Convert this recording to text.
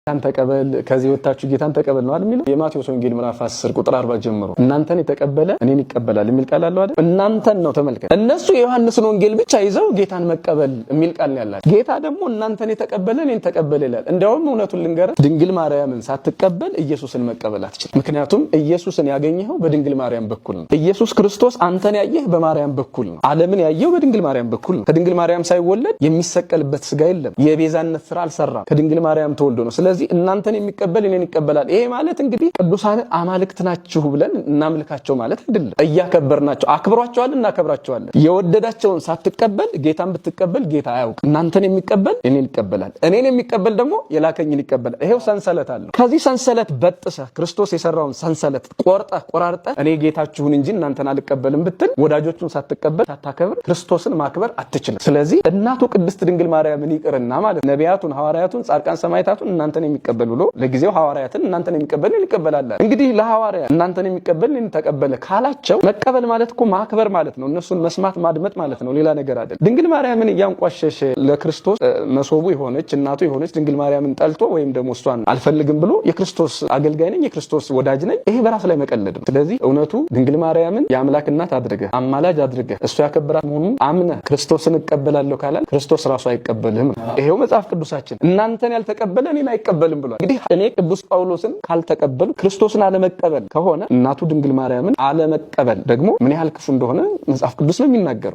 ጌታን ተቀበል ከዚህ ወጣችሁ ጌታን ተቀበል ነው አይደል የሚለው የማቴዎስ ወንጌል ምዕራፍ 10 ቁጥር 40 ጀምሮ እናንተን የተቀበለ እኔን ይቀበላል የሚል ቃል አለው አይደል እናንተን ነው ተመልከቱ እነሱ የዮሐንስን ወንጌል ብቻ ይዘው ጌታን መቀበል የሚል ቃል ነው ያላቸው ጌታ ደግሞ እናንተን የተቀበለ እኔን ተቀበለ ይላል እንደውም እውነቱን ልንገር ድንግል ማርያምን ሳትቀበል ኢየሱስን መቀበል አትችልም ምክንያቱም ኢየሱስን ያገኘው በድንግል ማርያም በኩል ነው ኢየሱስ ክርስቶስ አንተን ያየህ በማርያም በኩል ነው ዓለምን ያየው በድንግል ማርያም በኩል ነው ከድንግል ማርያም ሳይወለድ የሚሰቀልበት ስጋ የለም የቤዛነት ስራ አልሰራም ከድንግል ማርያም ተወልዶ ነው ስለዚህ እናንተን የሚቀበል እኔን ይቀበላል ይሄ ማለት እንግዲህ ቅዱሳን አማልክት ናችሁ ብለን እናምልካቸው ማለት አይደለም እያከበርናቸው አክብሯቸዋል እናከብራቸዋለን የወደዳቸውን ሳትቀበል ጌታን ብትቀበል ጌታ አያውቅ እናንተን የሚቀበል እኔን ይቀበላል እኔን የሚቀበል ደግሞ የላከኝን ይቀበላል ይሄው ሰንሰለት አለ ከዚህ ሰንሰለት በጥሰ ክርስቶስ የሰራውን ሰንሰለት ቆራርጠ እኔ ጌታችሁን እንጂ እናንተን አልቀበልም ብትል ወዳጆቹን ሳትቀበል ሳታከብር ክርስቶስን ማክበር አትችልም ስለዚህ እናቱ ቅድስት ድንግል ማርያምን ይቅርና ማለት ነቢያቱን ሐዋርያቱን ጻድቃን ሰማዕታቱን እናንተን የሚቀበል ብሎ ለጊዜው ሐዋርያትን እናንተን የሚቀበል ይቀበላል እንግዲህ ለሐዋርያ እናንተን የሚቀበል ተቀበለ ካላቸው መቀበል ማለት እኮ ማክበር ማለት ነው እነሱን መስማት ማድመጥ ማለት ነው ሌላ ነገር አይደለም ድንግል ማርያምን ያንቋሸሸ ለክርስቶስ መሶቡ የሆነች እናቱ የሆነች ድንግል ማርያምን ጠልቶ ወይም ደግሞ እሷን አልፈልግም ብሎ የክርስቶስ አገልጋይ ነኝ የክርስቶስ ወዳጅ ነኝ ይሄ በራስ ላይ መቀለድ ነው ስለዚህ እውነቱ ድንግል ማርያምን የአምላክ እናት አድርገህ አማላጅ አድርገህ እሱ ያከበራት መሆኑን አምነህ ክርስቶስን እቀበላለሁ ካላል ክርስቶስ ራሱ አይቀበልህም ይሄው መጽሐፍ ቅዱሳችን እናንተን ያልተቀበለ እኔን አይቀበልም ብሏል እንግዲህ እኔ ቅዱስ ጳውሎስን ካልተቀበሉ ክርስቶስን አለመቀበል ከሆነ እናቱ ድንግል ማርያምን አለመቀበል ደግሞ ምን ያህል ክፉ እንደሆነ መጽሐፍ ቅዱስ ነው የሚናገረው